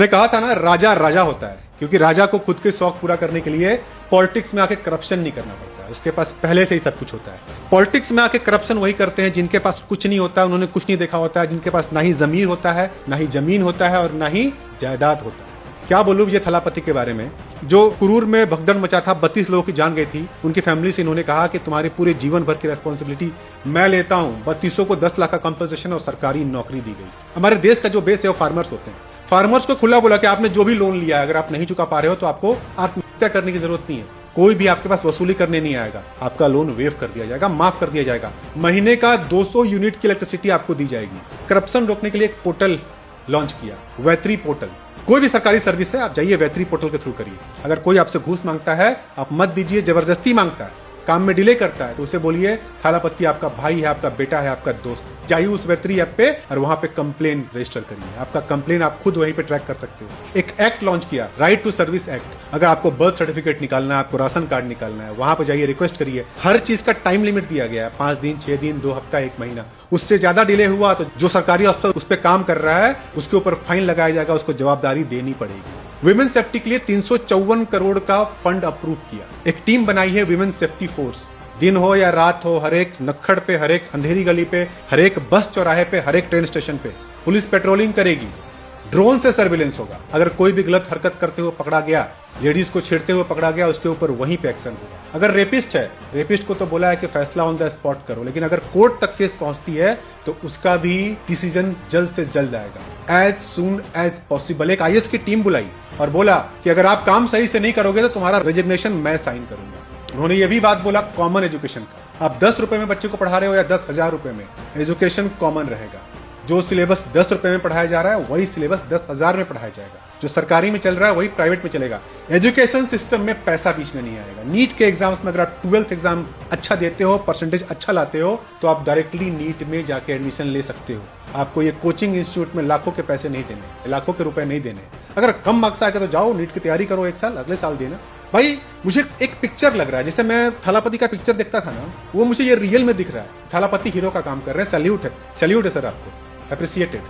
मैंने कहा था ना, राजा राजा होता है क्योंकि राजा को खुद के शौक पूरा करने के लिए पॉलिटिक्स में आके करप्शन नहीं करना पड़ता है, उसके पास पहले से ही सब कुछ होता है। पॉलिटिक्स में आके करप्शन वही करते हैं जिनके पास कुछ नहीं होता है, उन्होंने कुछ नहीं देखा होता है, जिनके पास ना ही जमीर होता है, ना ही जमीन होता है और ना ही जायदाद होता है। क्या बोलूं विजय थालापति के बारे में, जो कुरूर में भगदड़ मचा था, 32 लोगों की जान गई थी। उनकी फैमिली से इन्होंने कहा कि तुम्हारे पूरे जीवन भर की रेस्पॉन्सिबिलिटी मैं लेता हूं। 32 को 10 लाख का कंपनसेशन और सरकारी नौकरी दी गई। हमारे देश का जो बेस है वो फार्मर्स होते हैं। फार्मर्स को खुला बोला कि आपने जो भी लोन लिया है, अगर आप नहीं चुका पा रहे हो तो आपको आत्महत्या करने की जरूरत नहीं है। कोई भी आपके पास वसूली करने नहीं आएगा, आपका लोन वेव कर दिया जाएगा, माफ कर दिया जाएगा। महीने का 200 यूनिट की इलेक्ट्रिसिटी आपको दी जाएगी। करप्शन रोकने के लिए एक पोर्टल लॉन्च किया, वैत्री पोर्टल। कोई भी सरकारी सर्विस है, आप जाइए वैत्री पोर्टल के थ्रू करिए। अगर कोई आपसे घूस मांगता है आप मत दीजिए, जबरदस्ती मांगता है, काम में डिले करता है तो उसे बोलिए थालापति आपका भाई है, आपका बेटा है, आपका दोस्त। जाइए उस वैत्री ऐप पे और वहां पे कंप्लेन रजिस्टर करिए। आपका कंप्लेन आप खुद वहीं पे ट्रैक कर सकते हो। एक एक्ट लॉन्च किया, राइट टू सर्विस एक्ट। अगर आपको बर्थ सर्टिफिकेट निकालना है, आपको राशन कार्ड निकालना है, वहां पे जाइए, रिक्वेस्ट करिए। हर चीज का टाइम लिमिट दिया गया है, 5 दिन, 6 दिन, 2 हफ्ता, 1 महीना। उससे ज्यादा डिले हुआ तो जो सरकारी अफसर उस पर काम कर रहा है उसके ऊपर फाइन लगाया जाएगा, उसको जवाबदारी देनी पड़ेगी। विमेन सेफ्टी के लिए 354 करोड़ का फंड अप्रूव किया। एक टीम बनाई है विमेन सेफ्टी फोर्स। दिन हो या रात हो, हर एक नक्खड़ पे, हर एक अंधेरी गली पे, हर एक बस चौराहे पे, हर एक ट्रेन स्टेशन पे पुलिस पेट्रोलिंग करेगी। ड्रोन से सर्विलेंस होगा। अगर कोई भी गलत हरकत करते हुए पकड़ा गया, लेडीज को छेड़ते हुए पकड़ा गया, उसके ऊपर वहीं पे एक्शन होगा। अगर रेपिस्ट है, रेपिस्ट को तो बोला है कि फैसला ऑन द स्पॉट करो, लेकिन अगर कोर्ट तक केस पहुंचती है तो उसका भी डिसीजन जल्द से जल्द आएगा, एज सून एज पॉसिबल। एक IAS की टीम बुलाई और बोला कि अगर आप काम सही से नहीं करोगे तो तुम्हारा रेजिग्नेशन मैं साइन करूंगा। उन्होंने ये भी बात बोला कॉमन एजुकेशन का। आप 10 रुपए में बच्चे को पढ़ा रहे हो या 10,000 रुपए में, एजुकेशन कॉमन रहेगा। जो सिलेबस 10 रुपए में पढ़ाया जा रहा है वही सिलेबस 10,000 में पढ़ाया जाएगा। जो सरकारी में चल रहा है वही प्राइवेट में चलेगा। एजुकेशन सिस्टम में पैसा बीच में नहीं आएगा। नीट के एग्जाम्स में अगर आप 12th एग्जाम अच्छा देते हो, परसेंटेज अच्छा लाते हो, तो आप डायरेक्टली नीट में जाके एडमिशन ले सकते हो। आपको ये कोचिंग इंस्टीट्यूट में लाखों के पैसे नहीं देने, लाखों के रुपए नहीं देने। अगर कम मार्क्स आएगा तो जाओ नीट की तैयारी करो 1 साल, अगले साल देना। भाई मुझे एक पिक्चर लग रहा है, जैसे मैं थालापति का पिक्चर देखता था ना, वो मुझे ये रियल में दिख रहा है। थालापति हीरो का काम कर रहे हैं। सैल्यूट है, सैल्यूट है सर आपको, अप्रिसिएटेड।